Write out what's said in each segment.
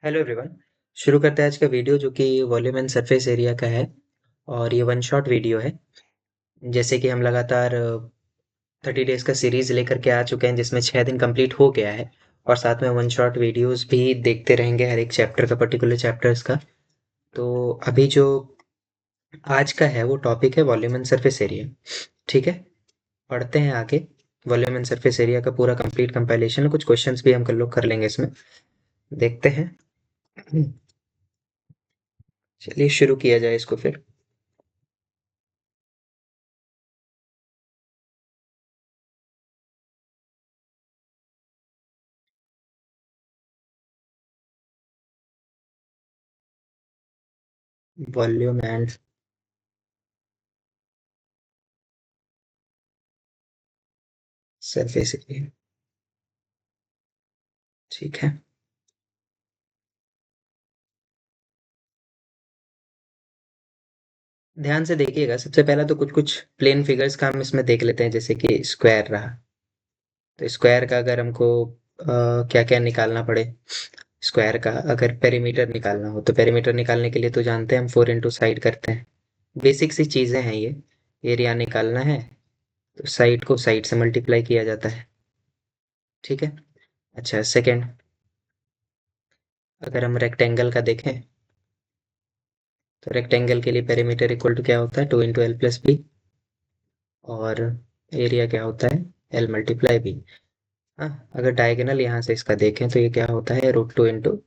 Hello everyone. शुरू करते हैं आज का वीडियो जो कि वॉल्यूम एंड सरफेस एरिया का है। और ये वन शॉट वीडियो है। जैसे कि हम लगातार 30 डेज का सीरीज लेकर के आ चुके हैं जिसमें 6 दिन कंप्लीट हो गया है। और साथ में वन शॉट वीडियोस भी देखते रहेंगे हर एक चैप्टर का, पर्टिकुलर चैप्टर्स का। तो अभी जो आज का है वो टॉपिक है वॉल्यूम एंड सरफेस एरिया। ठीक है, पढ़ते हैं आगे। वॉल्यूम एंड सरफेस एरिया का पूरा कंप्लीट कंपाइलेशन, कुछ क्वेश्चंस भी हम कर लोग कर लेंगे इसमें। देखते हैं। चलिए शुरू किया जाए इसको फिर। Volume and surface area. ठीक है, ध्यान से देखिएगा। सबसे पहला तो कुछ कुछ प्लेन फिगर्स का हम इसमें देख लेते हैं, जैसे कि स्क्वायर रहा। तो स्क्वायर का अगर हमको क्या क्या निकालना पड़े। स्क्वायर का अगर पेरीमीटर निकालना हो तो पेरीमीटर निकालने के लिए तो जानते हैं हम 4 इंटू साइड करते हैं। बेसिक सी चीजें हैं ये। एरिया निकालना है तो साइड को साइड से मल्टीप्लाई किया जाता है। ठीक है। अच्छा, सेकंड, अगर हम रेक्टेंगल का देखें तो रेक्टेंगल के लिए पेरीमीटर इक्वल टू क्या होता है, 2 इंटू L प्लस B। और एरिया क्या होता है, L मल्टीप्लाई B। हाँ, अगर डायगोनल यहाँ से इसका देखें तो ये क्या होता है, √2 इंटू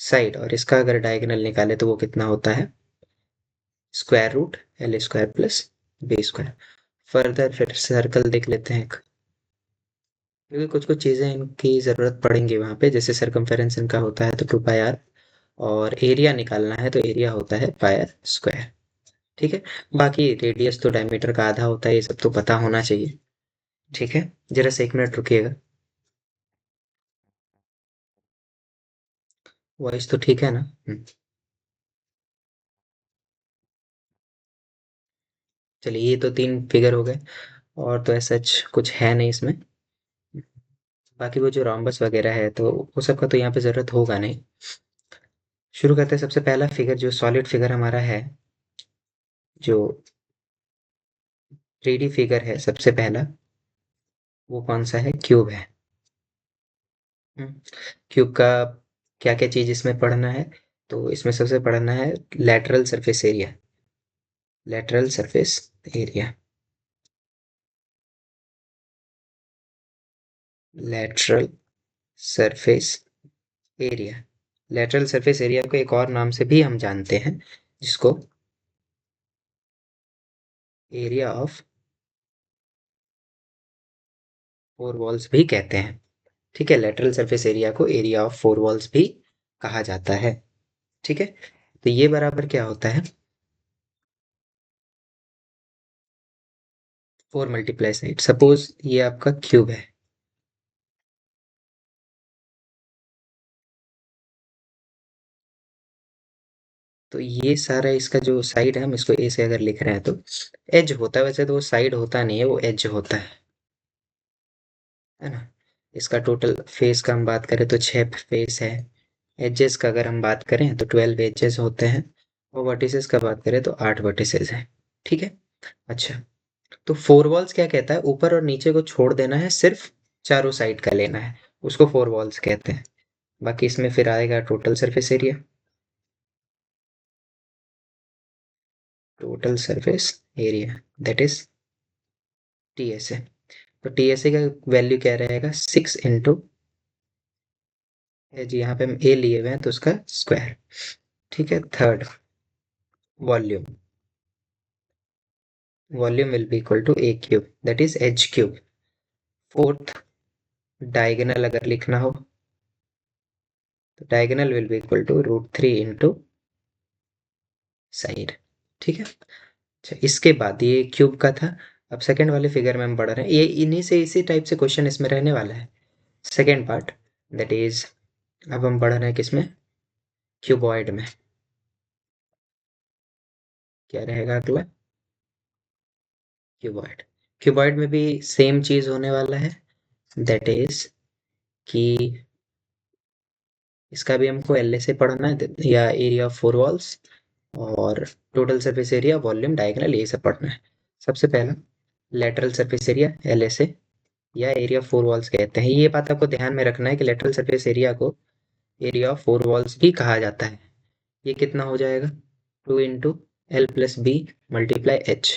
साइड। और इसका अगर डायगोनल निकाले तो वो कितना होता है, √L² प्लस B²। फर्दर फिर सर्कल देख लेते हैं क्योंकि कुछ कुछ चीज़ें इनकी ज़रूरत पड़ेंगी वहाँ पे, जैसे सरकमफेरेंस इनका होता है तो 2πr। और एरिया निकालना है तो एरिया होता है πr²। ठीक है। बाकी रेडियस तो डायमीटर का आधा होता है, ये सब तो पता होना चाहिए। ठीक है, जरा से 1 मिनट रुकिएगा। वॉइस तो ठीक है ना? चलिए, ये तो 3 फिगर हो गए। और तो ऐसा कुछ है नहीं इसमें। बाकी वो जो रॉम्बस वगैरह है तो वो सब का तो यहाँ पे ज़रूरत होगा नहीं। शुरू करते हैं। सबसे पहला फिगर जो सॉलिड फिगर हमारा है, जो 3D फिगर है सबसे पहला, वो कौन सा है, क्यूब है। क्यूब का क्या क्या चीज़ इसमें पढ़ना है, तो इसमें सबसे पढ़ना है lateral surface area. Lateral surface area, lateral surface area. Lateral surface area को एक और नाम से भी हम जानते हैं, जिसको एरिया ऑफ फोर वॉल्स भी कहते हैं। ठीक है, लैटरल सरफेस एरिया को एरिया ऑफ फोर वॉल्स भी कहा जाता है। ठीक है, तो ये बराबर क्या होता है, 4 × साइड। सपोज ये आपका क्यूब है। तो ये सारा इसका जो साइड है, हम इसको ए से अगर लिख रहे हैं तो एज होता है। वैसे तो वो साइड होता नहीं है, वो एज होता है ना। इसका टोटल फेस का हम बात करें तो 6 फेस है। एजेस का अगर हम बात करें तो 12 एजेस होते हैं। और वर्टिसेस का बात करें तो 8 वर्टिसेस हैं। ठीक है। अच्छा, तो फोर वॉल्स क्या कहता है, ऊपर और नीचे को छोड़ देना है, सिर्फ चारों साइड का लेना है, उसको फोर वॉल्स कहते हैं। बाकी इसमें फिर आएगा total surface area. Total surface area, that is TSA। तो TSA का वैल्यू क्या रहेगा, 6 इंटू, जी यहाँ पे हम ए लिए हुए हैं तो उसका स्क्वायर। ठीक है। Third, volume. Volume will be equal to A³ that is H³। Fourth, diagonal अगर लिखना हो तो diagonal will be equal to √3 into side. ठीक है। अच्छा, इसके बाद ये क्यूब का था। अब सेकंड वाले फिगर में हम बढ़ रहे हैं, ये इन्हीं से इसी टाइप से क्वेश्चन इसमें रहने वाला है। सेकंड पार्ट, दैट इज, अब हम बढ़ रहे हैं किसमें, क्यूबॉइड में। क्या रहेगा अगला, क्यूबॉइड। क्यूबॉइड में भी सेम चीज होने वाला है, दैट इज कि इसका भी हमको एल से पढ़ना है या एरिया ऑफ फोर वॉल्स, और total surface area, volume, diagonal, यही सब पढ़ना है। सबसे पहला लेटरल सरफेस एरिया एल से या एरिया ऑफ फोर वॉल्स कहते हैं। ये बात आपको ध्यान में रखना है कि लेटरल सरफेस एरिया को एरिया ऑफ फोर वॉल्स भी कहा जाता है। ये कितना हो जाएगा, 2 × L + B मल्टीप्लाई H।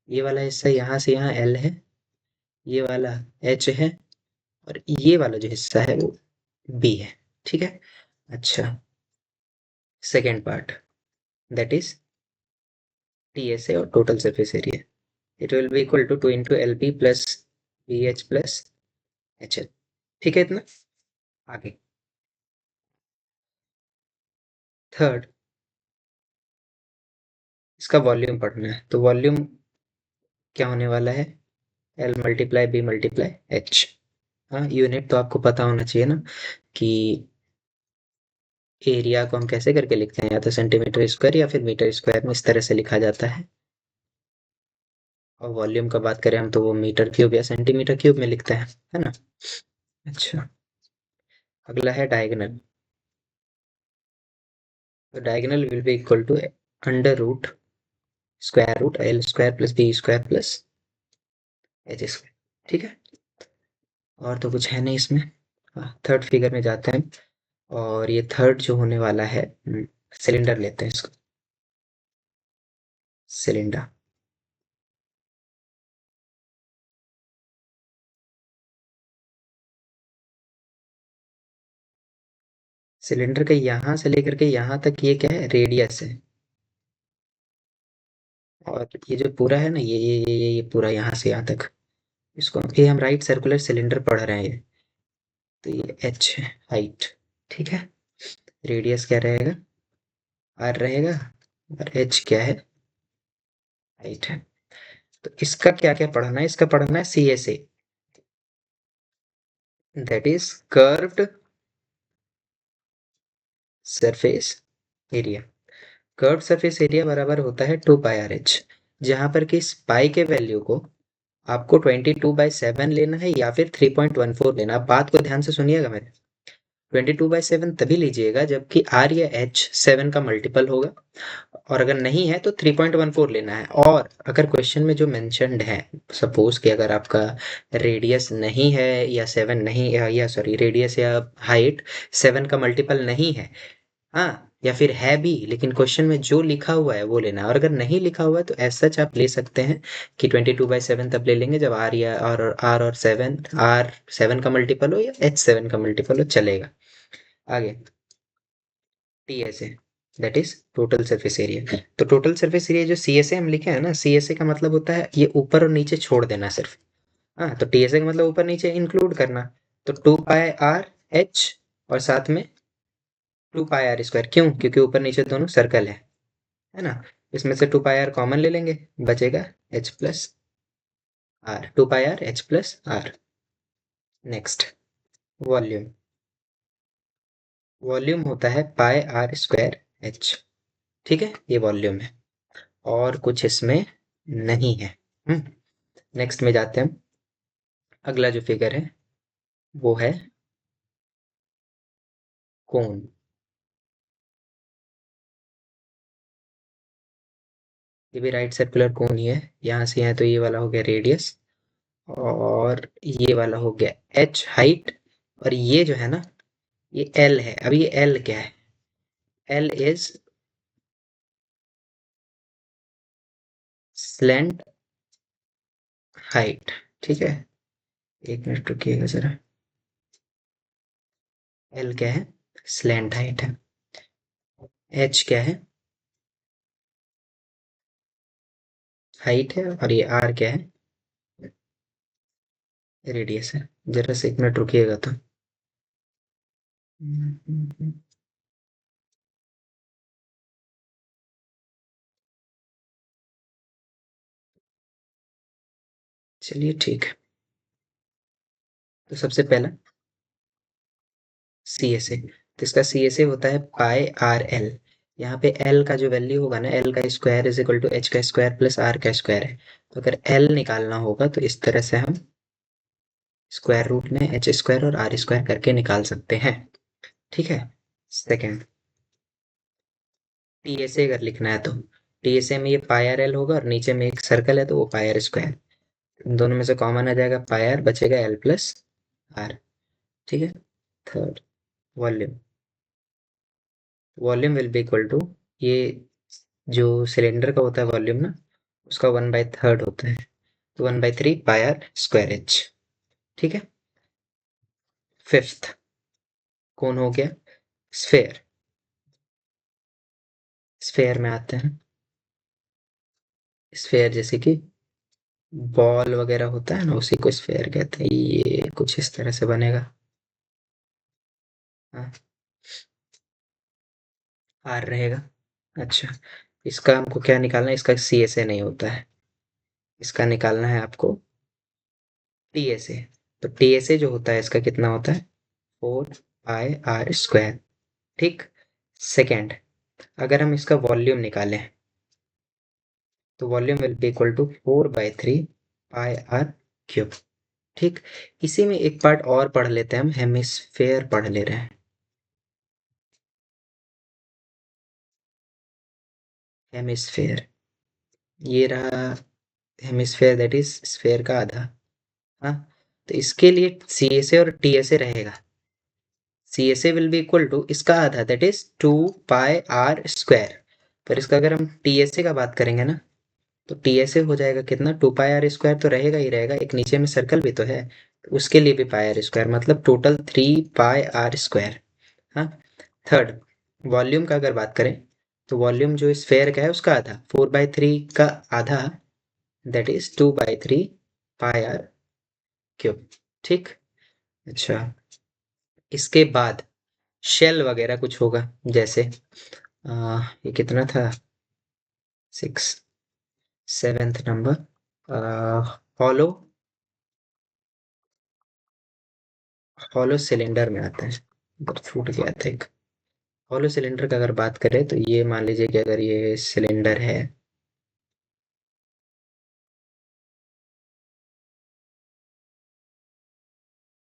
ये वाला हिस्सा यहाँ से यहाँ L है, ये वाला H है, और ये वाला जो हिस्सा है वो B है। ठीक है। अच्छा, second part, that is TSA और total surface area. It will be equal to 2 × LB + BH + HL। ठीक है इतना। आगे थर्ड, इसका वॉल्यूम पढ़ना है। तो वॉल्यूम क्या होने वाला है, L × B × H। हाँ, यूनिट तो आपको पता होना चाहिए ना कि एरिया को हम कैसे करके लिखते हैं, या तो सेंटीमीटर स्क्वायर या फिर मीटर स्क्वायर में, इस तरह से लिखा जाता है। और वॉल्यूम का बात करें हम तो वो मीटर क्यूब या सेंटीमीटर क्यूब में लिखते हैं, है ना। अच्छा, अगला है डायगोनल। तो diagonal will be equal to √ square root L² + B² + H²। ठीक है। और तो कुछ है नहीं इसमें। हाँ, थर्ड फिगर में जाते हैं। और ये थर्ड जो होने वाला है, सिलेंडर लेते हैं इसको, सिलेंडर। सिलेंडर का यहाँ से लेकर के यहाँ तक ये क्या है, रेडियस है। और ये जो पूरा है ना, ये पूरा यहाँ से यहाँ तक, इसको ये हम राइट सर्कुलर सिलेंडर पढ़ रहे हैं। तो ये H है, हाइट। ठीक है। रेडियस क्या रहेगा, R रहेगा, और H क्या है, हाइट है। तो इसका क्या क्या पढ़ना है, इसका पढ़ना है CSA, that is curved surface area. Curved surface area बराबर होता है 2πRH, जहां पर कि इस पाई के वैल्यू को आपको 22/7 लेना है या फिर 3.14 लेना। आप बात को ध्यान से सुनिएगा मेरे। 22/7 तभी लीजिएगा जबकि R या H 7 का मल्टीपल होगा, और अगर नहीं है तो 3.14 लेना है। और अगर क्वेश्चन में जो मेंशन्ड है, सपोज कि अगर आपका रेडियस नहीं है या 7 नहीं, या सॉरी रेडियस या हाइट 7 का मल्टीपल नहीं है, हाँ, या फिर है भी लेकिन क्वेश्चन में जो लिखा हुआ है वो लेना है। और अगर नहीं लिखा हुआ है तो एज सच आप ले सकते हैं कि 22/7 तब ले लेंगे जब आर या और 7, R 7 का मल्टीपल हो या H 7 का मल्टीपल हो, चलेगा। आगे TSA, that is total surface area. तो टोटल सरफेस एरिया जो CSA हम लिखे हैं ना, CSA का मतलब होता है ये ऊपर और नीचे छोड़ देना सिर्फ। हाँ, तो TSA का मतलब ऊपर नीचे इंक्लूड करना। तो 2πRH और साथ में 2πR²। क्यों, क्योंकि ऊपर नीचे दोनों सर्कल है ना। इसमें से 2πR कॉमन ले लेंगे, बचेगा H+R, 2πR H+R। Next, volume. Volume होता है πR²H। ठीक है, ये वॉल्यूम है और कुछ इसमें नहीं है। नेक्स्ट में जाते हैं। अगला जो फिगर है वो है कोन। ये भी राइट सर्कुलर कोन ही है, यहाँ से यहाँ तो ये वाला हो गया रेडियस, और ये वाला हो गया H हाइट, और ये जो है ना ये L है। अब ये L क्या है, L इज स्लैंट हाइट। ठीक है, एक मिनट रुकिएगा जरा। L क्या है, स्लैंट हाइट है। H क्या है, हाइट है, और ये R क्या है, रेडियस है। जरा से एक मिनट रुकिएगा तो। चलिए ठीक है। तो सबसे पहला CSA, तो इसका CSA होता है πRL। यहाँ पे L का जो वैल्यू होगा ना, L का square is equal to H² + R का स्क्वायर है। तो अगर L निकालना होगा तो इस तरह से हम स्क्वायर रूट में H² और R² करके निकाल सकते हैं। ठीक है। सेकेंड। टीएसए अगर लिखना है तो टीएसए में ये पाई आर एल होगा और नीचे में एक सर्कल है तो वो पाई आर स्क्वायर। इन दोनों में से कॉमन आ जाएगा, पाई आर बचेगा एल प्लस आर। ठीक है। Third, volume. Volume will be equal to, ये जो सिलेंडर का होता है वॉल्यूम ना, उसका 1/3 होता है, तो 1/3 पाई आर स्क्वायर एच। ठीक है। फिफ्थ, कौन हो गया? स्फेयर। स्फेयर में आते हैं। स्फेयर जैसे कि बॉल वगैरह होता है ना, उसी को स्फेयर कहते हैं। ये कुछ इस तरह से बनेगा। हाँ, आर रहेगा। अच्छा, इसका हमको क्या निकालना है? इसका सी एस ए नहीं होता है, इसका निकालना है आपको टी एस ए। तो टी एस ए जो होता है इसका कितना होता है? 4 पाई आर स्क्वायर। ठीक। सेकेंड, अगर हम इसका वॉल्यूम निकालें तो volume will be equal to 4/3 pi r cube. ठीक। इसी में एक पार्ट और पढ़ लेते हैं, हम हेमिस्फेयर पढ़ ले रहे हैं। हेमिस्फेयर, ये रहा हेमिस्फेयर, दैट इज स्फेयर का आधा। हाँ, तो इसके लिए सी एस ए और टी एस ए रहेगा। C S A will be equal to इसका आधा, that is 2 pi are square. पर इसका अगर हम टी एस ए का बात करेंगे ना, तो टी एस ए हो जाएगा कितना? 2 पाई आर स्क्वायर तो रहेगा ही रहेगा, एक नीचे में सर्कल भी तो है, तो उसके लिए भी पाई आर स्क्वायर, मतलब टोटल 3 पाई आर स्क्वायर। हाँ। थर्ड, वॉल्यूम का अगर बात करें तो वॉल्यूम जो स्फेयर का है उसका आधा, 4/3 का आधा, that is 2/3 pi r cube. ठीक। अच्छा, इसके बाद शेल वगैरह कुछ होगा, जैसे ये कितना था? 6, seventh number, hollow. Hollow cylinder में आता है, इधर छूट गया था एक। हॉलो सिलेंडर का अगर बात करें तो ये मान लीजिए कि अगर ये सिलेंडर है,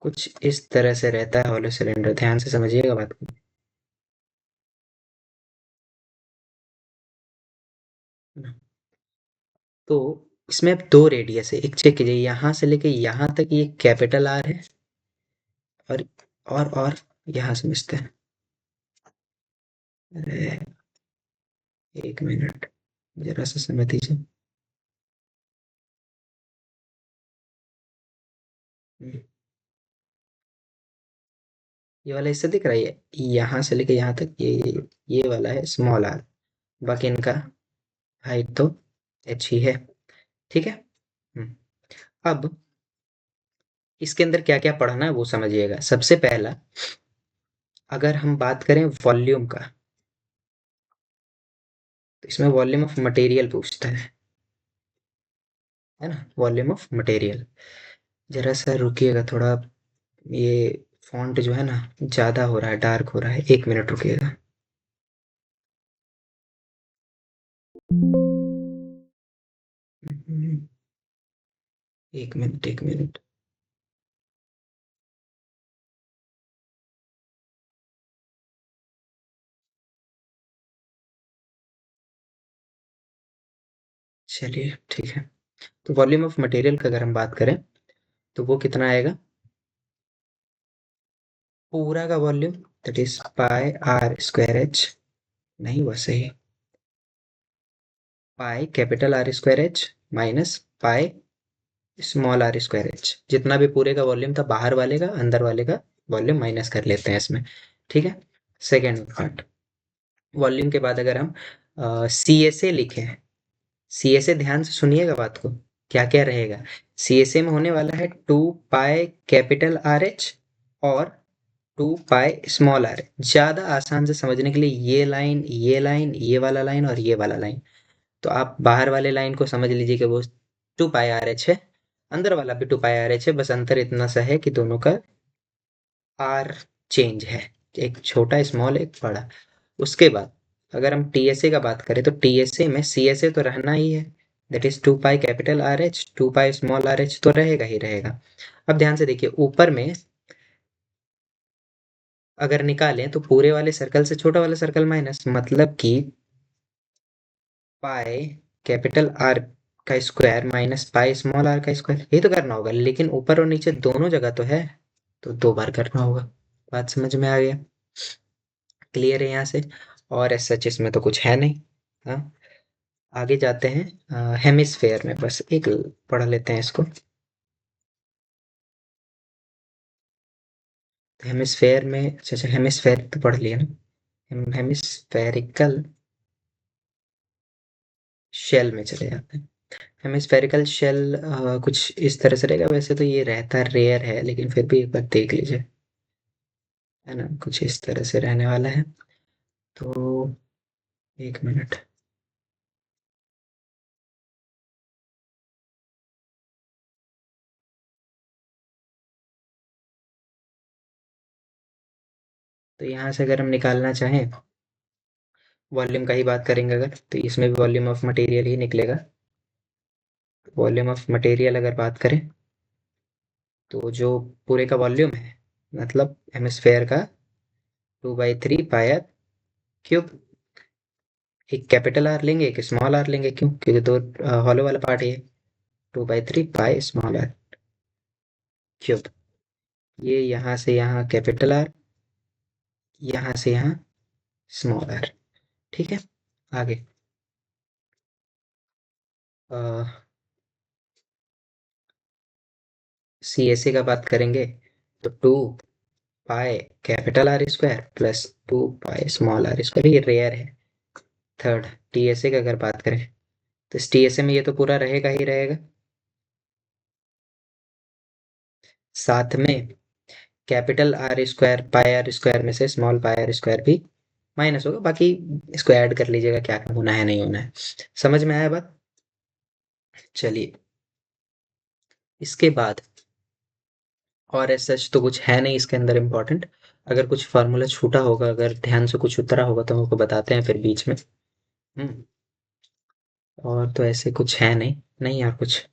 कुछ इस तरह से रहता है हॉलो सिलेंडर, ध्यान से समझिएगा बात को। तो इसमें अब दो रेडियस है, एक चेक कीजिए, यहाँ से लेके यहाँ तक ये कैपिटल आर है, और और यहाँ समझते हैं। अरे, एक मिनट, जरा सा समय दीजिए। हम्म, ये वाला हिस्सा दिख रहा है, ये यहाँ से लेके यहाँ तक, ये वाला है स्मॉल आर। बाकी इनका हाइट तो एच ही है। ठीक है। हम्म, अब इसके अंदर क्या क्या पढ़ना है वो समझिएगा। सबसे पहला, अगर हम बात करें वॉल्यूम का, तो इसमें वॉल्यूम ऑफ मटेरियल पूछता है ना, वॉल्यूम ऑफ मटेरियल। जरा सा रुकिएगा थोड़ा, ये फॉन्ट जो है ना ज़्यादा हो रहा है, डार्क हो रहा है, 1 मिनट रुकिएगा। हम्म, 1 मिनट, 1 मिनट। चलिए ठीक है। तो वॉल्यूम ऑफ मटेरियल का अगर हम बात करें तो वो कितना आएगा? पूरा का volume, that is pi are square h. नहीं, वो सही, pi capital r square h minus pi small r square h. जितना भी पूरे का वॉल्यूम था, बाहर वाले का अंदर वाले का वॉल्यूम माइनस कर लेते हैं इसमें। ठीक है। सेकेंड पार्ट, वॉल्यूम के बाद अगर हम सी एस ए लिखें, सी एस ए ध्यान से सुनिएगा बात को, क्या क्या रहेगा। सी एस ए में होने वाला है 2 पाई कैपिटल आर एच और 2 पाई स्मॉल आर। ज़्यादा आसान से समझने के लिए ये लाइन, ये लाइन, ये वाला लाइन और ये वाला लाइन, तो आप बाहर वाले लाइन को समझ लीजिए कि वो 2 पाई आर एच है, अंदर वाला भी 2 पाई आर एच है, बस अंतर इतना सा है कि दोनों का आर चेंज है, एक छोटा स्मॉल एक बड़ा। उसके बाद अगर हम टी एस ए का बात करें तो टी एस ए में सी एस ए तो रहना ही है, that is 2 pi capital R H, 2 pi small R H तो रहेगा ही रहेगा। अब ध्यान से देखिए ऊपर में, अगर निकालें तो पूरे वाले सर्कल से छोटा वाला सर्कल माइनस, मतलब कि पाई कैपिटल आर का square minus pi small r का स्क्वायर, ये तो करना होगा, लेकिन ऊपर और नीचे दोनों जगह तो है, तो 2 बार करना होगा। बात समझ में आ गया? क्लियर है यहाँ से? और एज सच इसमें तो कुछ है नहीं। हाँ, आगे जाते हैं हेमिस्फेयर में, बस एक पढ़ लेते हैं इसको। हेमिस्फेयर में, अच्छा अच्छा, हेमिस्फेयर तो पढ़ लिया ना। हेमिस्फेरिकल शेल में चले जाते हैं। हेमिस्फेरिकल शेल कुछ इस तरह से रहेगा, वैसे तो ये रहता रेयर है, लेकिन फिर भी एक बार देख लीजिए, है ना, कुछ इस तरह से रहने वाला है। तो 1 मिनट। तो यहाँ से अगर हम निकालना चाहें, वॉल्यूम का ही बात करेंगे अगर, तो इसमें भी वॉल्यूम ऑफ मटेरियल ही निकलेगा। वॉल्यूम ऑफ मटेरियल अगर बात करें, तो जो पूरे का वॉल्यूम है, मतलब हेमिस्फेयर का, 2/3 पाई आर क्यूब। एक कैपिटल आर लेंगे, एक स्मॉल आर लेंगे, क्यों? क्योंकि दो हॉलो वाला पार्ट है। 2/3 पाई स्मॉल आर क्यूब। ये यहाँ से यहाँ कैपिटल आर, यहाँ से यहाँ स्मॉल आर। ठीक है, आगे सी एस सी का बात करेंगे, तो 2 pi capital r square plus 2 pi small r square, ये रेयर है। थर्ड, टी एस ए का अगर बात करें, तो इस टी एस ए में ये तो पूरा रहेगा ही रहेगा, साथ में capital r square pi are square में से स्मॉल पाई आर स्क्वायर भी माइनस होगा, बाकी इसको ऐड कर लीजिएगा, क्या होना है नहीं होना है। समझ में आया बात? चलिए, इसके बाद और एज सच तो कुछ है नहीं इसके अंदर इम्पोर्टेंट। अगर कुछ फार्मूला छूटा होगा, अगर ध्यान से कुछ उतरा होगा, तो हमको बताते हैं फिर बीच में। हम्म, और तो ऐसे कुछ है नहीं, नहीं यार कुछ।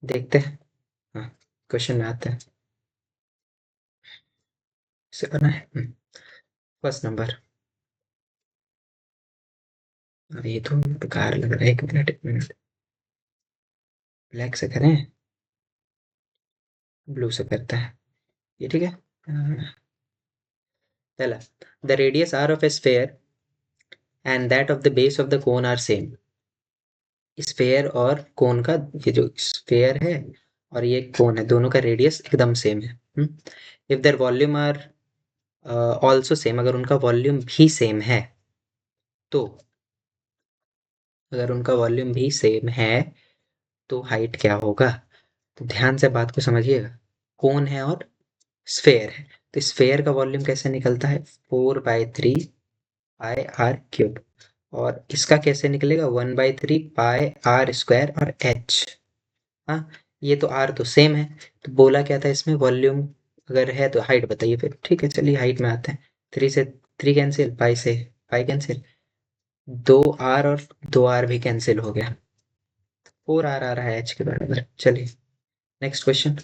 देखते हैं, हाँ, क्वेश्चन में आते हैं, इसे करना है। First number. अब ये तो बेकार लग रहा है, 1 मिनट 1 मिनट। ब्लैक से करें, ब्लू से करते हैं, ये ठीक है। पहला, the radius r of a sphere and that of the base of the cone are same. Sphere और कोन का, ये जो स्फेयर है और ये कोन है, दोनों का रेडियस एकदम सेम है। If their volume are also same, अगर उनका वॉल्यूम भी सेम है, तो अगर उनका वॉल्यूम भी सेम है तो हाइट क्या होगा? तो ध्यान से बात को समझिएगा। कोन है और स्फेयर है, तो स्फेयर का वॉल्यूम कैसे निकलता है? 4/3 पाई आर क्यूब। और इसका कैसे निकलेगा? 1/3 पाई आर स्क्वायर और एच। हाँ, ये तो आर तो सेम है, तो बोला क्या था इसमें? वॉल्यूम अगर है तो हाइट बताइए फिर। ठीक है, चलिए हाइट में आते हैं। 3 से 3 कैंसिल, पाई से पाई कैंसिल, 2 आर और 2 आर भी कैंसिल हो गया, 4 आर आ रहा है एच के बराबर। चलिए, next question.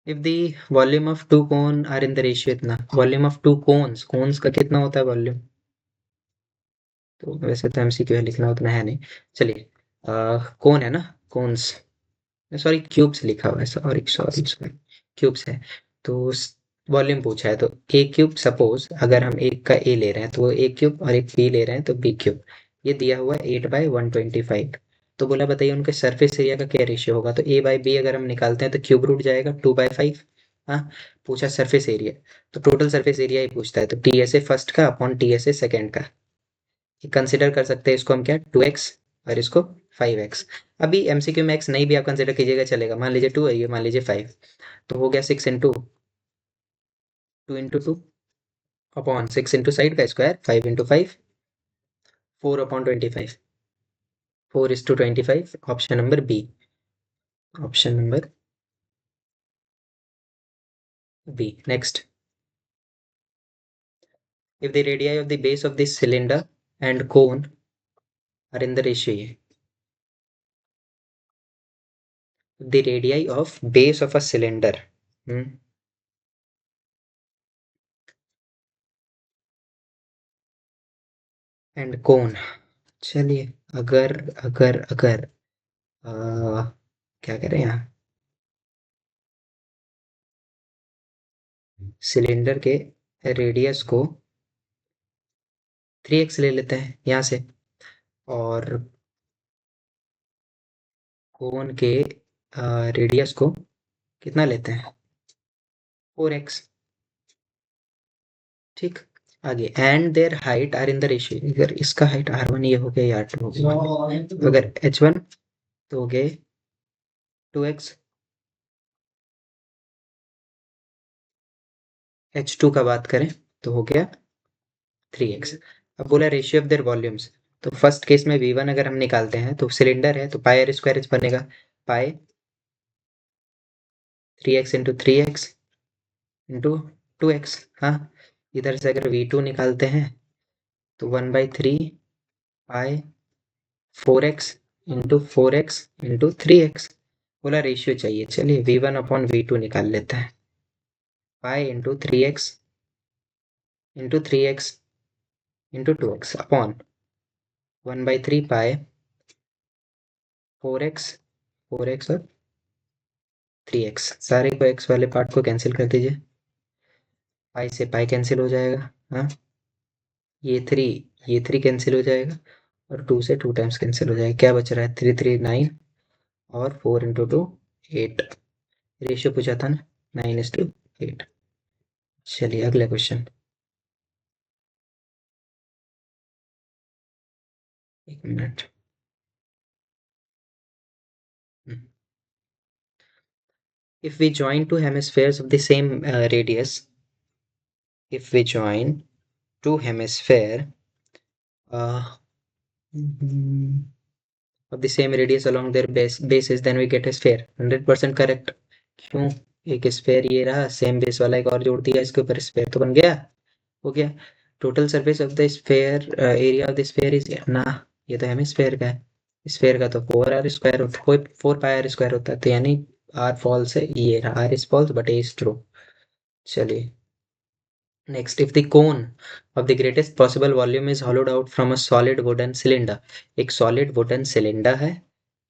If the volume of two cone are in the ratio, इतना volume of two cones, cones का कितना होता है वॉल्यूम? तो वैसे तो एमसीक्यू है, लिखना उतना है नहीं। चलिए, कौन है ना, कोन्स, सॉरी क्यूब्स लिखा हुआ है, सॉरी सॉरी सॉरी, क्यूब्स है। तो वॉल्यूम पूछा है, तो ए क्यूब, सपोज अगर हम एक का ए ले रहे हैं तो वो ए क्यूब, और एक बी ले रहे हैं तो बी क्यूब। ये दिया हुआ है 8/125। तो बोला बताइए उनके सरफेस एरिया का क्या रेशियो होगा? तो ए बाई बी अगर हम निकालते हैं तो क्यूब रूट जाएगा, 2/5। हाँ, पूछा सरफेस एरिया, तो टोटल सरफेस एरिया ही पूछता है, तो टी एस ए फर्स्ट का अपॉन टी एस ए सेकेंड का, कंसिडर कर सकते हैं इसको हम क्या, 2x, और इसको 5x। अभी एमसीक्यू में x नहीं भी आप कंसिडर कीजिएगा चलेगा, मान लीजिए 2 है, ये मान लीजिए 5, तो हो गया 6 इंटू 2 अपॉन 6 इंटू साइड का square, 5 into 5, 4/25, 4:25। Option number B, option number B. Next, if the radii of the base of this cylinder and cone are in the ratio, ये the radii of base of a cylinder, and cone. चलिए, अगर अगर अगर आ, क्या करें यहाँ, cylinder के radius को 3x ले लेते हैं यहाँ से, और कोन के रेडियस को कितना लेते हैं, 4x। ठीक। आगे, and their height are in the ratio, अगर इसका हाइट r1 ये हो गया, या r2 हो गया, अगर h1 तो हो गए 2x, h2 का बात करें तो हो गया 3x। अब बोला रेशियो ऑफ देयर वॉल्यूम्स, तो फर्स्ट केस में v1 अगर हम निकालते हैं तो सिलेंडर है तो पाई आर स्क्वायर एच बनेगा, पाई 3x into 3x into 2x। हाँ, इधर से अगर v2 निकालते हैं तो 1/3 पाई 4x into 4x into 3x। बोला रेशियो चाहिए, चलिए v1 अपॉन v2 निकाल लेते हैं, pi into 3x into 3x into 2x upon 1/3 पाई 4x, 4x और 3x, सारे को x वाले पार्ट को कैंसिल कर दीजिए, पाई से पाई कैंसिल हो जाएगा। हाँ, ये थ्री, ये थ्री कैंसिल हो जाएगा, और टू से टू टाइम्स कैंसिल हो जाएगा, क्या बच रहा है, 3 3 9, और 4 इंटू 2 8। रेशियो पूछा था ना, 9:8। चलिए अगला क्वेश्चन। एक minute. If we join two hemispheres of the same radius, if we join two hemisphere uh, mm, of the same radius along their bases, then we get a sphere। 100% correct. क्यों, एक sphere ये रहा, same base वाला एक और जोड़ दिया इसके ऊपर, स्फेयर तो बन गया, हो गया। Total surface of the sphere, area of the sphere is ना, ये तो हेमिस्फेयर का है, स्फेयर का तो 4r² होता है, 4πr² होता है, तो यानी आर फॉल्स है, ये रहा R is false but A is true. चलिए next, if the cone of the greatest possible volume is hollowed out from a solid wooden cylinder, एक सॉलिड वुडन सिलेंडर है,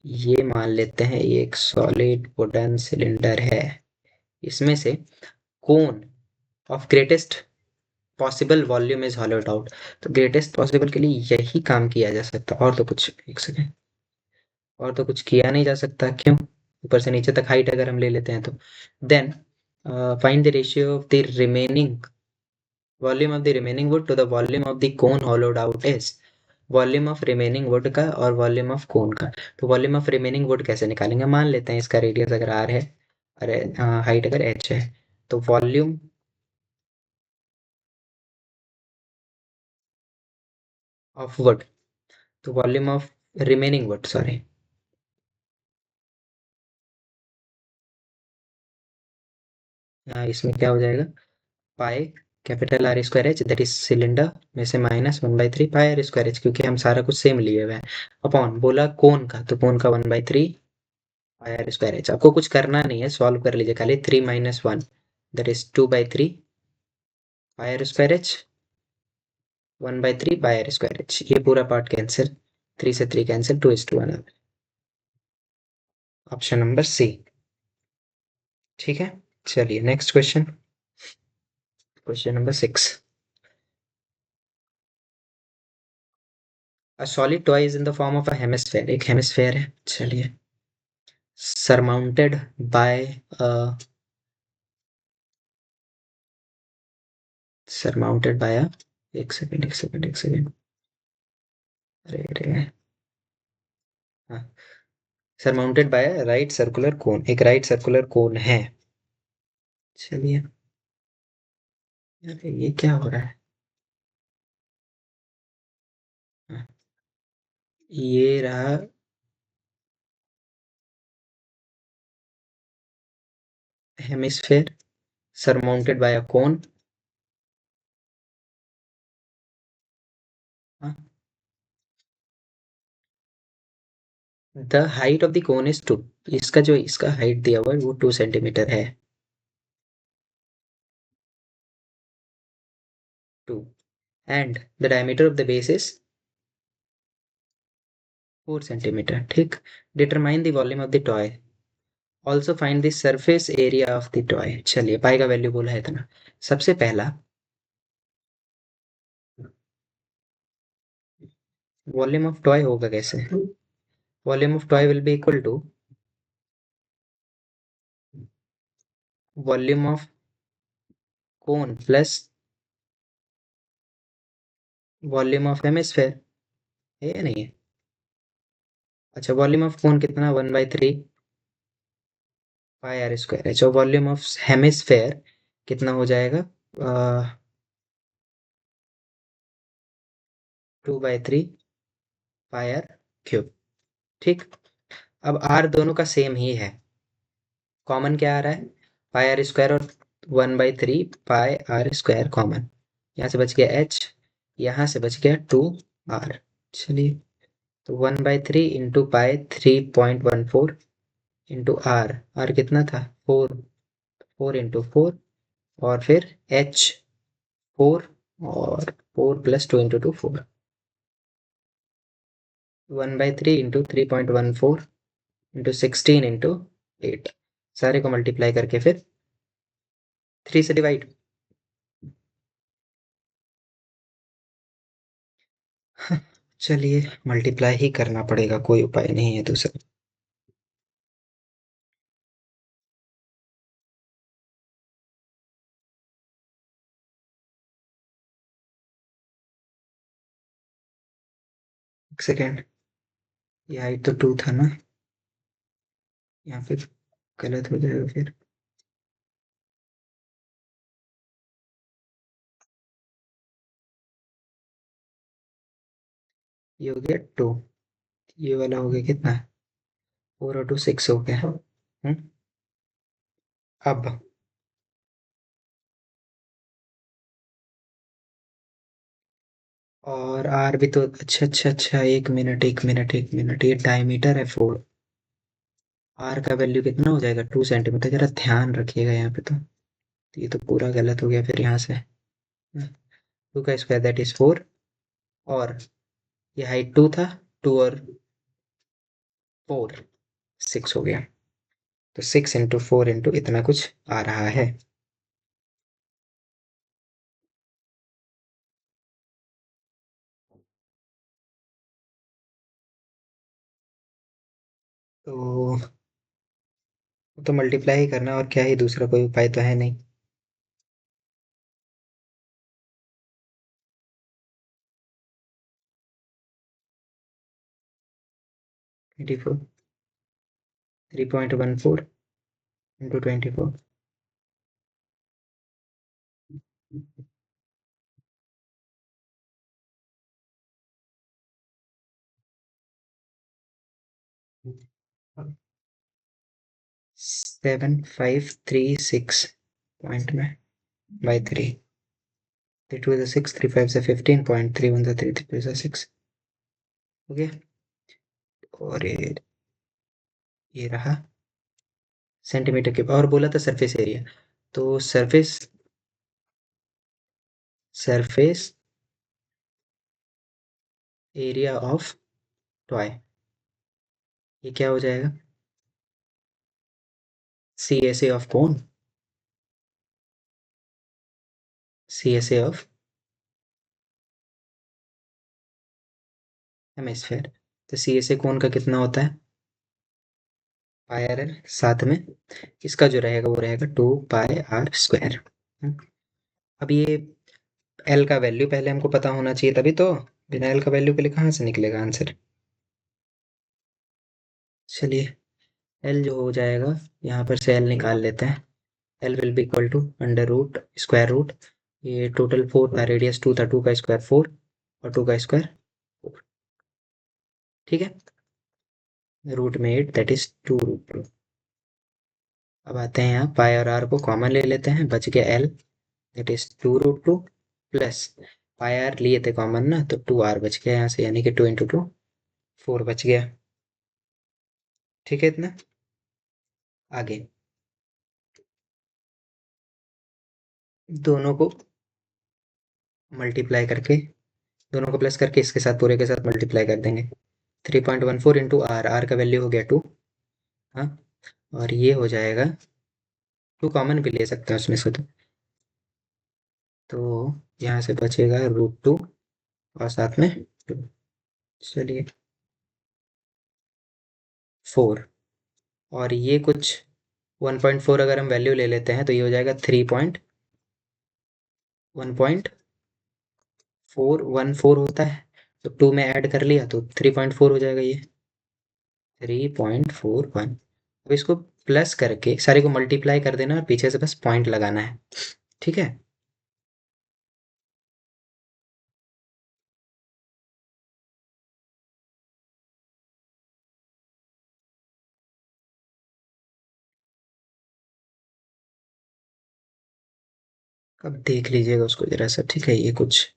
ये मान लेते हैं ये एक सॉलिड वुडन सिलेंडर है, इसमें से cone of greatest possible volume is hollowed out, तो ग्रेटेस्ट पॉसिबल के लिए यही काम किया जा सकता, और तो कुछ, एक सेकेंड, और तो कुछ किया नहीं जा सकता, क्यों, ऊपर से नीचे तक हाइट अगर हम ले लेते हैं तो, then find the ratio of the remaining volume of the remaining wood to the volume of the cone hollowed out is, volume of remaining wood का और वॉल्यूम ऑफ कोन का। तो वॉल्यूम ऑफ रिमेनिंग वुड कैसे निकालेंगे, मान लेते हैं इसका रेडियस अगर आर है, अरे हाइट अगर एच है, तो वॉल्यूम ऑफ वुड, तो volume of remaining wood, sorry, इसमें क्या हो जाएगा, pi capital r square H that is cylinder में से minus 1/3 pi are square h, क्योंकि हम सारा कुछ सेम लिए हुए हैं, अपॉन बोला कोन का, तो कोन का 1/3 पाई आर स्क्वायर एच। आपको कुछ करना नहीं है, सॉल्व कर लीजिए खाली, 3 - 1 that is 2/3 pi are square h, 1/3 pi are square h, ये पूरा पार्ट कैंसिल, 3 से 3 कैंसिल, 2:1। Option number C. ठीक है, चलिए next question, question number 6। A solid toy is in the form of a hemisphere, एक हेमिस्फेयर है, चलिए, surmounted by a surmounted by a, एक सेकेंड एक सेकेंड एक सेकेंड, अरे अरे, हाँ, surmounted bye right circular cone, एक राइट सर्कुलर कोन है। चलिए, अरे ये क्या हो रहा है, हाँ, ये रहा hemisphere surmounted bye a cone. The height of the cone is 2, इसका जो इसका हाइट दिया हुआ है वो 2 सेंटीमीटर है, 2, and the diameter of the base is 4 centimetre, ठीक। Determine the volume of the toy, also find the surface area of the toy. चलिए, पाई का वैल्यू बोला है इतना। सबसे पहला, वॉल्यूम ऑफ टॉय होगा कैसे? Volume of toy will be equal to volume of cone plus volume of hemisphere, है या नहीं है? अच्छा, वॉल्यूम ऑफ कोन कितना, 1/3 पाई आर स्क्वायर है। जो वॉल्यूम ऑफ हेमिस्फेयर कितना हो जाएगा, 2/3 पाई आर क्यूब, ठीक। अब आर दोनों का सेम ही है, कॉमन क्या आ रहा है, पाई आर स्क्वायर, और 1/3 पाई आर स्क्वायर कॉमन। यहाँ से बच गया एच, यहाँ से बच गया 2 आर। चलिए, तो 1/3 into pi 3.14 into r, r कितना था, 4, 4 इंटू 4, और फिर एच 4, और 4 + 2 इंटू 2 4, 1/3 इंटू 3.14 इंटू 16 इंटू 8, सारे को मल्टीप्लाई करके फिर 3 से डिवाइड। चलिए, मल्टीप्लाई ही करना पड़ेगा, कोई उपाय नहीं है दूसरा। एक सेकेंड, ये हाइट तो 2 था ना, यहाँ पे गलत हो जाएगा फिर। ये हो गया 2, ये वाला हो गया कितना, 4 और 2 6 हो गया। अब और आर भी तो, अच्छा अच्छा अच्छा, 1 मिनट 1 मिनट 1 मिनट, ये डायमीटर है 4, आर का वैल्यू कितना हो जाएगा, 2 सेंटीमीटर। जरा ध्यान रखिएगा यहाँ पे, तो ये तो पूरा गलत हो गया फिर यहाँ से। 2 का स्क्वायर दैट इज 4, और ये हाइट 2 था, 2 और 4 6 हो गया, तो 6 इंटू 4 इंटू इतना कुछ आ रहा है। तो तो मल्टीप्लाई ही करना, और क्या ही, दूसरा कोई उपाय तो है नहीं। 24, 3.14 इंटू 24, 7536 पॉइंट में बाई 3, 3 2 6, 3 5 15 3 1 3 3 6, ओके। और ये रहा सेंटीमीटर क्यूब, और बोला था सरफेस एरिया, तो सरफेस एरिया ऑफ टॉय, ये क्या हो जाएगा, C S A of cone, C S A of hemisphere. तो सी एस ए कौन का कितना होता है, पाई आर एल, साथ में इसका जो रहेगा वो रहेगा 2 पाई आर स्क्वायर। अब ये एल का वैल्यू पहले हमको पता होना चाहिए, तभी तो, बिना एल का वैल्यू के लिए कहाँ से निकलेगा आंसर। चलिए, एल जो हो जाएगा, यहाँ पर से एल निकाल लेते हैं। L will be equal to under root square root, ये टोटल 4 था, रेडियस 2 था, 2 का स्क्वायर 4, और 2 का स्क्वायर 4, ठीक है। √में 8 दैट इज 2√2। अब आते हैं यहाँ, पाई और आर को कॉमन ले लेते हैं, बच गया l that is 2√2, plus pi r लिए थे कॉमन ना, तो 2 आर बच गया यहाँ से, यानी कि 2 इंटू 2 4 बच गया, ठीक है। इतना आगे दोनों को मल्टीप्लाई करके, दोनों को प्लस करके इसके साथ, पूरे के साथ मल्टीप्लाई कर देंगे, 3.14 इंटू आर, आर का वैल्यू हो गया 2। हाँ, और ये हो जाएगा, 2 कॉमन भी ले सकते हैं उसमें से तो यहाँ से बचेगा √2 और साथ में 2। चलिए 4, और ये कुछ 1.4 अगर हम वैल्यू ले लेते हैं तो ये हो जाएगा 1.414 होता है, तो 2 में ऐड कर लिया तो 3.4 हो जाएगा ये, 3.41। अब इसको प्लस करके सारे को मल्टीप्लाई कर देना और पीछे से बस पॉइंट लगाना है, ठीक है। अब देख लीजिएगा उसको जरा सा, ठीक है। ये कुछ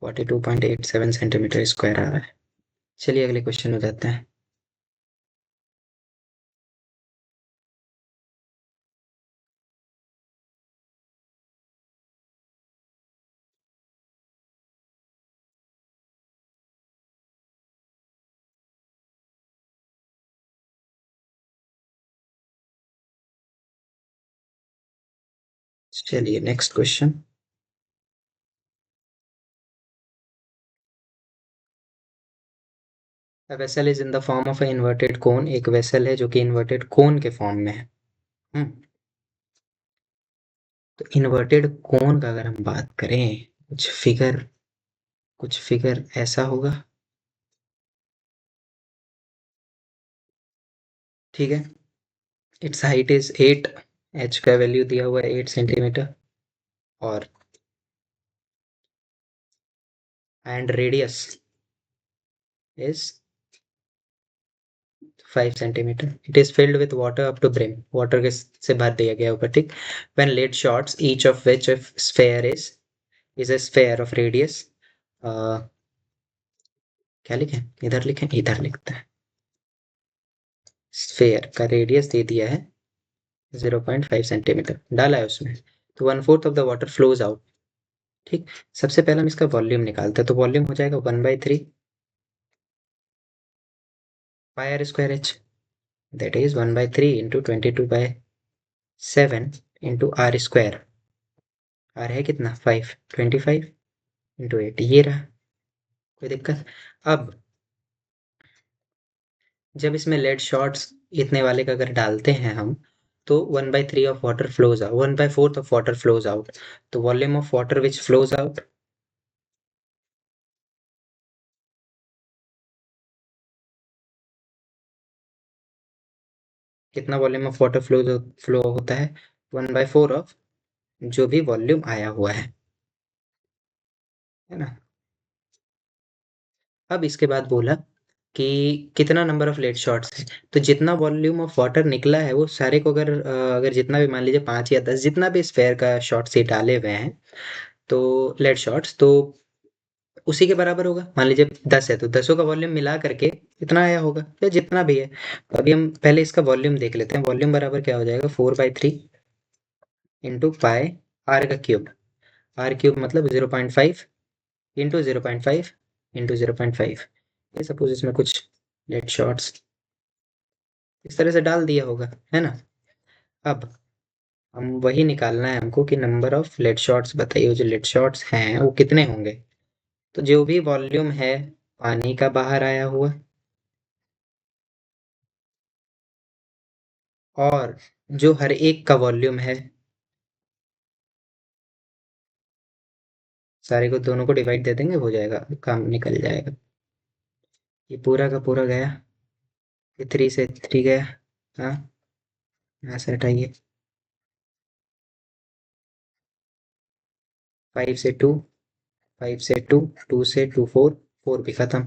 42.87 सेंटीमीटर स्क्वायर आ रहा है। चलिए अगले क्वेश्चन में जाते हैं। चलिए next question. A vessel is in the form of an inverted cone। एक वेसल है जो कि इन्वर्टेड कोन के फॉर्म में है। हम्म, तो इन्वर्टेड कोन का अगर हम बात करें, कुछ फिगर ऐसा होगा, ठीक है। इट्स हाइट इज 8, एच का वैल्यू दिया हुआ है 8 सेंटीमीटर, और and radius is 5 centimetre. It is filled with water up to brim, water के से भर दिया गया ऊपर, ठीक। When lead shots each of which sphere is a sphere of radius, क्या लिखें, इधर लिखें, इधर लिखते हैं। स्फेयर का रेडियस दे दिया है 0.5 सेंटीमीटर, डाला है उसमें, तो 1/4 of the water flows out, ठीक। सबसे पहले हम इसका वॉल्यूम निकालते हैं, तो वॉल्यूम हो जाएगा 1/3 pi are square H, that is 1/3 into 22/7 into R square. R है कितना, 5, 25 इंटू 8, ये रहा। कोई दिक्कत। अब जब इसमें लेड शॉट्स इतने वाले का अगर डालते हैं हम, तो 1/3 of water flows out, 1/4 of water flows out, तो volume of water which flows out, कितना वॉल्यूम ऑफ वाटर फ्लो होता है, 1/4 ऑफ जो भी वॉल्यूम आया हुआ है ना। अब इसके बाद बोला कि कितना नंबर ऑफ लेट शॉट्स है, तो जितना वॉल्यूम ऑफ वाटर निकला है वो सारे को अगर जितना भी, मान लीजिए 5 या 10, जितना भी स्फेयर का शॉट से डाले हुए हैं, तो लेट शॉट्स, तो उसी के बराबर होगा। मान लीजिए 10 है तो 10 का वॉल्यूम मिला करके इतना आया होगा, या जितना भी है। तो अभी हम पहले इसका वॉल्यूम देख लेते हैं। वॉल्यूम बराबर क्या हो जाएगा, 4/3 इंटू पाई आर का क्यूब। आर क्यूब मतलब 0.5 इंटू 0.5 इंटू 0.5। ये सपोज इसमें कुछ लेट शॉट्स इस तरह से डाल दिया होगा, है ना। अब हम वही निकालना है हमको कि नंबर ऑफ लेट शॉट्स बताइए, जो लेट शॉट्स हैं वो कितने होंगे। तो जो भी वॉल्यूम है पानी का बाहर आया हुआ, और जो हर एक का वॉल्यूम है, सारे को दोनों को डिवाइड दे देंगे, हो जाएगा, काम निकल जाएगा। ये पूरा का पूरा गया, ये 3 से 3 गया। हाँ, यहाँ से हटाइए, 5 से 2, 5 से 2, 2 से 2 4, 4 भी खत्म,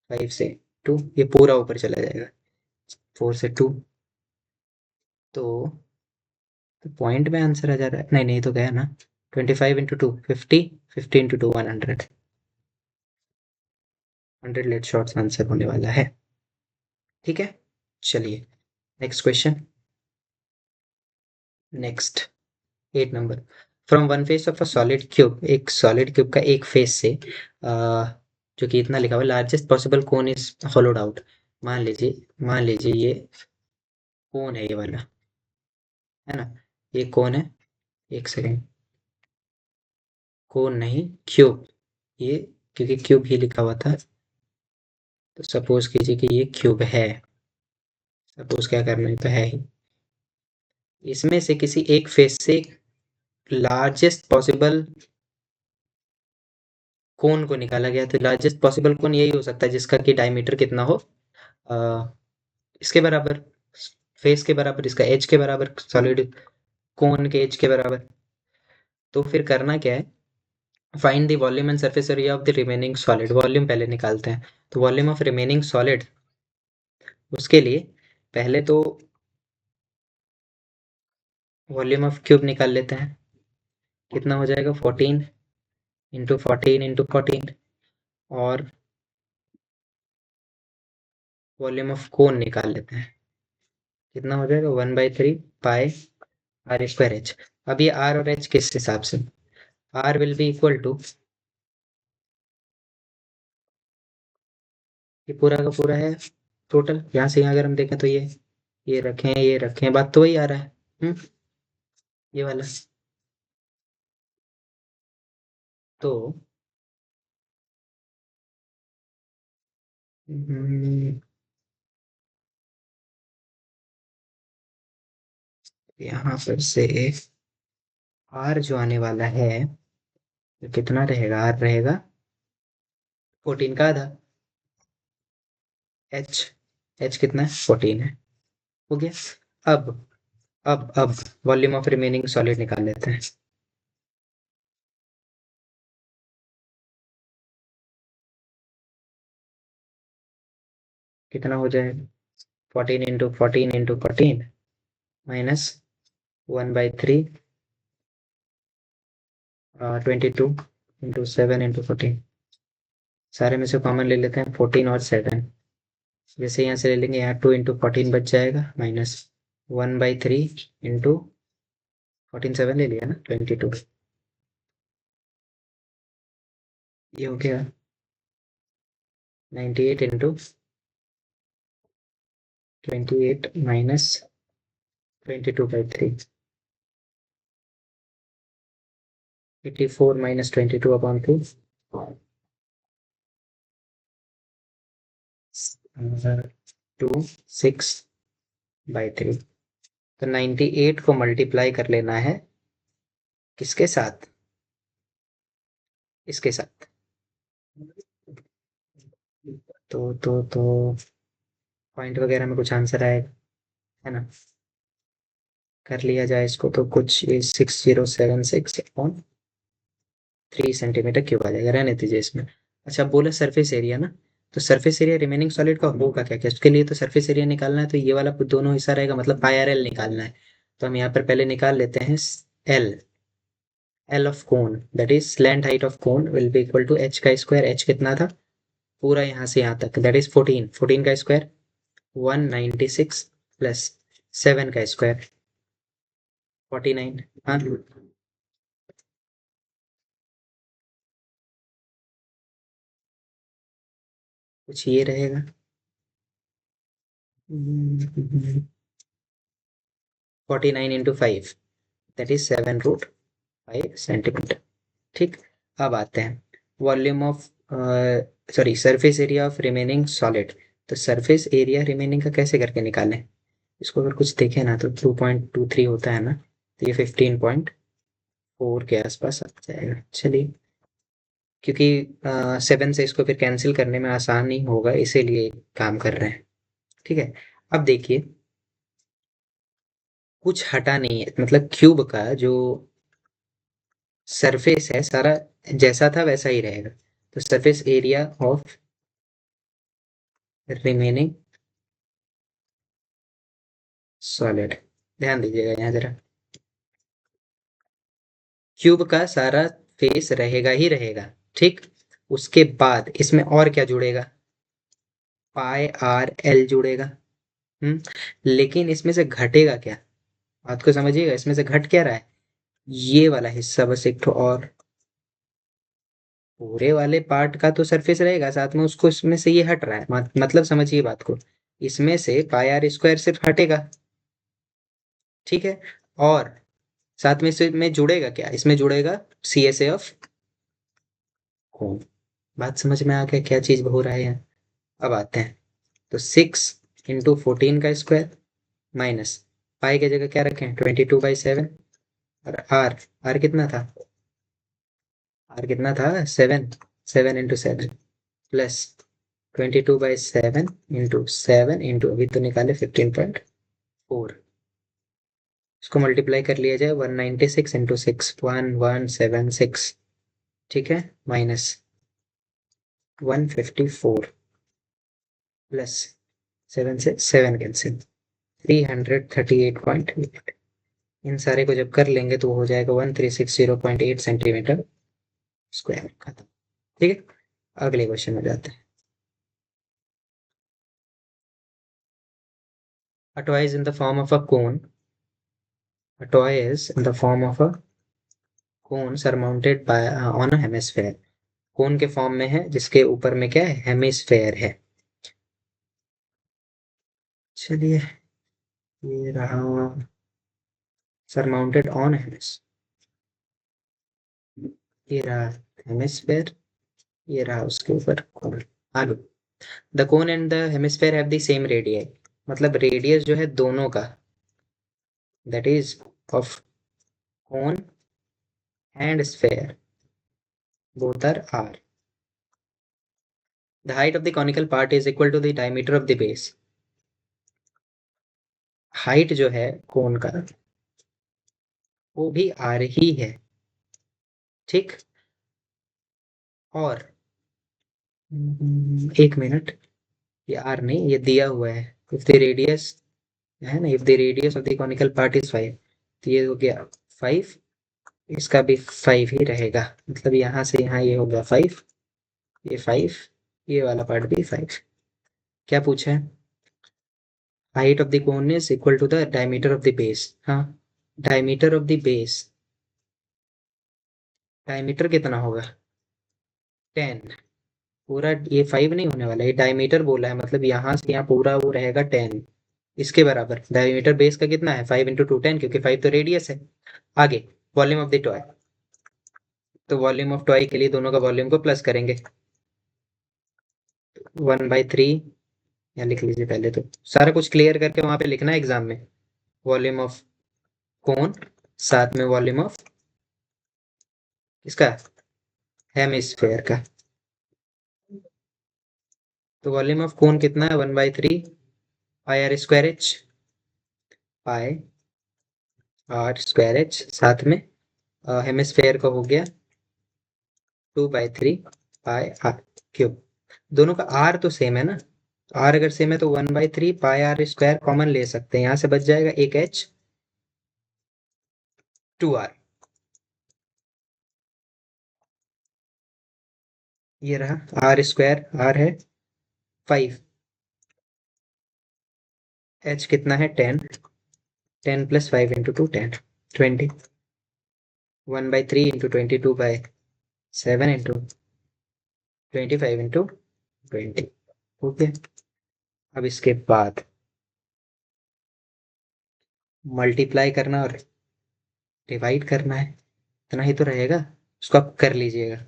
5 से 2, ये पूरा ऊपर चला जाएगा, 4 से 2। तो पॉइंट में आंसर आ जा रहा है, नहीं नहीं तो गया ना, 25 into 2 50, 50 into 2 100, 100 late shots answer होने वाला है, ठीक है। चलिए next question. Next 8 number. From one face of a solid cube, एक सॉलिड क्यूब का एक फेस से जो कि इतना लिखा हुआ है, largest possible cone is होलोड out. मान लीजिए ये कोन है, ये वाला है ना, ये कोन है। एक सेकेंड, कोन नहीं, क्यूब। ये क्योंकि क्यूब ही लिखा हुआ था, तो सपोज कीजिए कि ये क्यूब है। सपोज क्या करना है, तो है ही। इसमें से किसी एक फेस से लार्जेस्ट पॉसिबल कोन को निकाला गया, तो लार्जेस्ट पॉसिबल कोन यही हो सकता है जिसका कि डायमीटर कितना हो, अ, इसके बराबर, फेस के बराबर, इसका एज के बराबर, सॉलिड कोन के एज के बराबर। तो फिर करना क्या है, find the volume and surface area of the remaining solid. Volume पहले निकालते हैं, तो वॉल्यूम ऑफ रिमेनिंग सॉलिड, उसके लिए पहले तो वॉल्यूम ऑफ क्यूब निकाल लेते हैं। कितना हो जाएगा, 14 × 14 × 14। और वॉल्यूम ऑफ कोन निकाल लेते हैं, कितना हो जाएगा, 1/3 पाई आर स्क्वायर एच। अब ये आर और एच किस हिसाब से, r will be equal to, ये पूरा का पूरा है टोटल, यहाँ से यहाँ अगर हम देखें तो ये रखें, बात तो वही आ रहा है। हम्म, ये वाला। तो हम्म, यहाँ पर से आर जो आने वाला है, तो कितना रहेगा, आर रहेगा 14 का आधा। एच, एच कितना है, 14 है। हो गया। अब वॉल्यूम ऑफ रिमेनिंग सॉलिड निकाल लेते हैं। कितना हो जाएगा, 14 × 14 × 14 माइनस 1/3, 22 × 7 × 14। सारे में से कॉमन ले लेते हैं, 14 और 7। जैसे यहाँ से ले लेंगे, यहाँ 2 × 14 बच जाएगा, माइनस 1/3 × 14, 7 ले लिया ना, 22। ये हो गया 98 × 28 माइनस 22/3, 84 माइनस 22/2, 6/3। तो 98 को मल्टीप्लाई कर लेना है किसके साथ, इसके साथ। तो पॉइंट वगैरह में कुछ आंसर आएगा, है ना। कर लिया जाए इसको, तो कुछ ये 6076/3 क्यूब आ जाएगा, रहने दीजिए इसमें। अच्छा, बोला सरफेस एरिया ना, तो सरफेस एरिया रिमेनिंग सॉलिड का होगा क्या क्या, उसके लिए तो सरफेस एरिया निकालना है, तो ये वाला दोनों हिस्सा रहेगा, मतलब पाई आर एल निकालना है। तो हम यहाँ पर पहले निकाल लेते हैं l. L of cone, that is slant height of cone, will be equal to h का स्क्वायर। एच कितना था, पूरा यहाँ से यहाँ तक, दैट इज 14। 14 का स्क्वायर 196 प्लस 7 का स्क्वायर 49। हाँ, कुछ ये रहेगा, 49 × 5, दैट इज 7√5 सेंटीमीटर। ठीक। अब आते हैं volume of, sorry, surface area of remaining solid. तो सरफेस एरिया रिमेनिंग का कैसे करके निकालें, इसको अगर कुछ देखें ना, तो 2.23 होता है ना, तो ये 15.4 के आसपास आ जाएगा। चलिए, क्योंकि 7 से इसको फिर कैंसिल करने में आसानी होगा, इसीलिए काम कर रहे हैं। ठीक है। अब देखिए, कुछ हटा नहीं है, मतलब क्यूब का जो सरफेस है सारा जैसा था वैसा ही रहेगा। तो surface area of remaining solid, ध्यान दीजिएगा यहाँ जरा, क्यूब का सारा फेस रहेगा ही रहेगा। ठीक। उसके बाद इसमें और क्या जुड़ेगा, पाई आर एल जुड़ेगा। लेकिन इसमें से घटेगा क्या, बात को समझिएगा, इसमें से घट क्या रहा है, ये वाला हिस्सा बस एक ठो और, पूरे वाले पार्ट का तो सरफेस रहेगा, साथ में उसको इसमें से ये हट रहा है, मतलब समझिए बात को, इसमें से पाई आर स्क्वायर सिर्फ हटेगा, ठीक है। और साथ में इसमें जुड़ेगा क्या, इसमें जुड़ेगा सी एस ए ऑफ कोण। बात समझ में आ गया क्या चीज हो रहा है यहाँ। अब आते हैं, तो 6 × 14 का स्क्वायर माइनस पाई की जगह क्या रखें 22/7, और आर कितना था, आर कितना था 7, 7 × 7 प्लस 22/7 इंटू 7 इंटू अभी तो निकाले 15.4, इसको मल्टीप्लाई कर लिया जाए 196 × 6 1176, ठीक है, माइनस 154 प्लस 7 से 7 कैंसिल 338.8, इन सारे को जब कर लेंगे तो हो जाएगा 1360.8 सेंटीमीटर स्क्वायर, खत्म। ठीक है, अगले क्वेश्चन में जाते हैं। A toy is in the form of a cone. A toy is in the form of a cone surmounted by on a hemisphere. कोन के फॉर्म में है जिसके ऊपर में क्या है, हेमिस्फेयर है। चलिए, ये रहा सरमाउंटेड ऑन हेमिस, ये रहा हेमिस्फेयर, ये रहा उसके ऊपर कोन। आगे, the cone and the hemisphere have the same radius, मतलब रेडियस जो है दोनों का, that is of cone and sphere both are r. The height of the conical part is equal to the diameter of the base. Height जो है कोन का वो भी r ही है, ठीक। और एक मिनट, ये r नहीं, ये दिया हुआ है, इफ द रेडियस है ना, if the radius of the conical part is 5, तो ये हो गया 5, इसका भी 5 ही रहेगा, मतलब यहाँ से यहाँ ये हो गया 5, ये 5, ये वाला पार्ट भी 5। क्या पूछा है, height of the cone is equal to the diameter of the base. हाँ, diameter of the base, diameter कितना होगा 10, पूरा ये 5 नहीं होने वाला, ये डायमीटर बोला है, मतलब यहाँ से यहाँ पूरा वो रहेगा 10, इसके बराबर। डायमीटर बेस का कितना है 5 × 2 10, क्योंकि 5 तो रेडियस है। आगे, वॉल्यूम ऑफ द टॉय, तो वॉल्यूम ऑफ टॉय के लिए दोनों का वॉल्यूम को प्लस करेंगे, 1/3, या लिख लीजिए, पहले तो सारा कुछ क्लियर करके वहां पे लिखना है एग्जाम में, वॉल्यूम ऑफ कोन साथ में वॉल्यूम ऑफ इसका हेमिस्फेयर का। तो वॉल्यूम ऑफ कोन कितना है 1/3 pi are square H, pi are square H, साथ में हेमिस्फेयर का हो गया 2/3 पाई आर क्यूब। दोनों का आर तो सेम है ना, आर अगर सेम है तो 1/3 पाई आर स्क्वायर कॉमन ले सकते हैं, यहां से बच जाएगा एक एच 2r, ये रहा आर स्क्वायर, आर है 5, एच कितना है 10, 10 + 5 × 2 10, 20, 1/3 × 22/7 × 25 × 20। ओके, अब इसके बाद मल्टीप्लाई करना और डिवाइड करना है, इतना ही तो रहेगा, उसको आप कर लीजिएगा।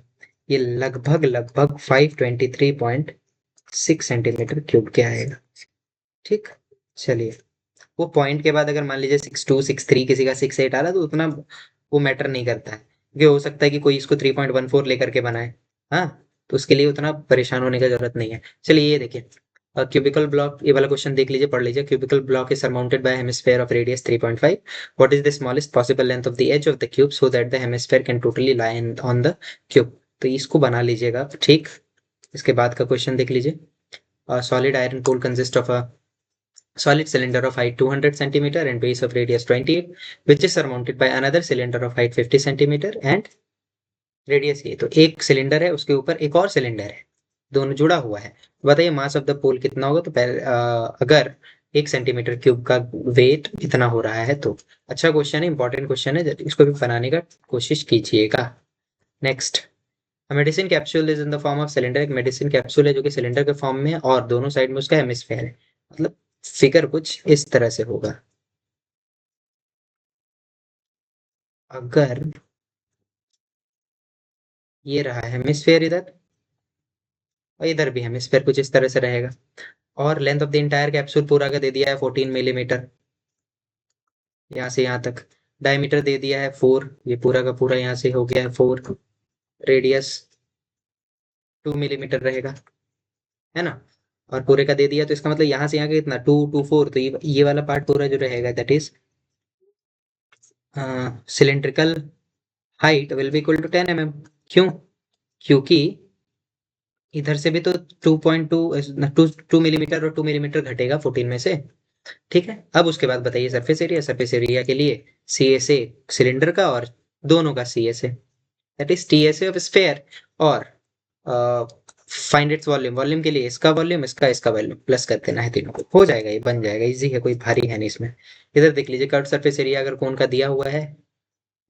ये लगभग लगभग 523.6 सेंटीमीटर क्यूब के आएगा, ठीक। चलिए, वो पॉइंट के बाद अगर मान लीजिए 6.2 6.3 किसी का 6.8 आ रहा तो उतना वो मैटर नहीं करता है, क्योंकि हो सकता है कि कोई इसको 3.14 लेकर के बनाए, हाँ, तो उसके लिए उतना परेशान होने की जरूरत नहीं है। चलिए, ये देखिए, क्यूबिकल ब्लॉक, ये वाला क्वेश्चन देख लीजिए, पढ़ लीजिए। Cubical block is surmounted by hemisphere of radius 3.5, what is the smallest possible length of the edge of the cube so that the hemisphere can totally lie on the cube. तो इसको बना लीजिएगा, ठीक। इसके बाद का क्वेश्चन देख लीजिए, solid iron pole consist of a solid cylinder of height 200 centimeter and base of radius 28, which is surmounted by another cylinder of height 50 centimeter and radius ये। तो एक सिलेंडर है, उसके ऊपर एक और सिलेंडर है, दोनों जुड़ा हुआ है। बताइए मास ऑफ द पोल कितना होगा, तो पहले अगर 1 सेंटीमीटर क्यूब का वेट इतना हो रहा है तो। अच्छा क्वेश्चन है, इंपॉर्टेंट क्वेश्चन है, इसको भी बनाने का कोशिश कीजिएगा। Next, medicine capsule is in the form of cylinder. एक मेडिसिन कैप्सूल है जो कि सिलेंडर के फॉर्म में है और दोनों साइड में उसका हेमिस्फेयर है। मतलब फिगर कुछ इस तरह से होगा। अगर ये रहा हेमिस्फेयर इधर और इधर भी हेमिस्फेयर कुछ इस तरह से रहेगा। और length of the entire capsule पूरा का दे दिया है 14 मिलीमीटर, यहाँ से यहाँ तक। डायमीटर दे दिया है 4, ये पूरा का पूरा यहाँ से हो गया है 4। रेडियस 2 मिलीमीटर रहेगा, है ना। और पूरे का दे दिया तो इसका मतलब यहाँ से यहाँ का कितना, 2 2 4, तो ये वाला पार्ट पूरा जो रहेगा that is cylindrical height will be equal to 10 mm। क्यों? क्योंकि इधर से भी तो 2.2 टू मिलीमीटर और 2 मिलीमीटर घटेगा 14 में से। ठीक है, अब उसके बाद बताइए सरफेस एरिया। सरफेस एरिया के लिए सी एस ए सिलेंडर का और दोनों का C S A, that is T S A of sphere. और फाइंड इट्स वॉल्यूम। वॉल्यूम के लिए इसका वॉल्यूम, इसका इसका वॉल्यूम प्लस कर देना है, तीनों को हो जाएगा, ये बन जाएगा, इजी है, कोई भारी है नहीं इसमें। इधर देख लीजिए कर्व सरफेस एरिया अगर कोन का दिया हुआ है,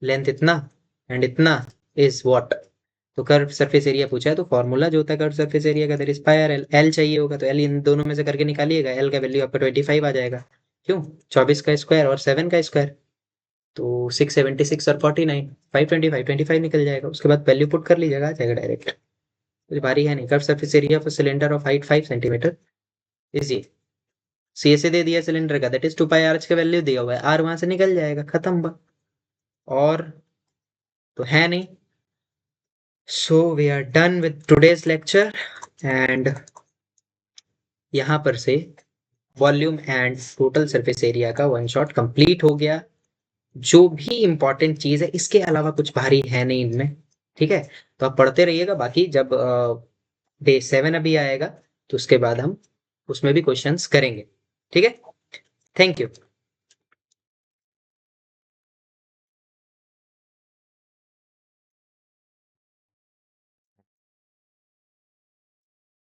लेंथ इतना एंड इतना इज व्हाट। तो कर्व सरफेस एरिया पूछा है तो फॉर्मूला जो होता है कर्व सरफेस एरिया का that is pi R L. L चाहिए होगा तो एल इन दोनों में से करके निकालिएगा, एल का वैल्यू आपका 25 आ जाएगा। क्यों? 24 का स्क्वायर और 7 का स्क्वायर, तो 676 और 49, 525 25 निकल जाएगा। उसके बाद वैल्यू पुट कर लीजिएगा, आ जाएगा डायरेक्ट। कुछ भारी है नहीं। Curve surface area of cylinder of height 5 centimetre is ये। सी एस ए दे दिया सिलेंडर का that is 2 pi R H का वैल्यू दिया हुआ है, आर वहां से निकल जाएगा, खत्म बा। और तो है नहीं। So we are done with today's lecture and यहाँ पर से volume and total surface area का वन शॉट कंप्लीट हो गया। जो भी इंपॉर्टेंट चीज है इसके अलावा कुछ भारी है नहीं इनमें। ठीक है, तो आप पढ़ते रहिएगा। बाकी जब डे 7 अभी आएगा तो उसके बाद हम उसमें भी क्वेश्चंस करेंगे। ठीक है, थैंक यू।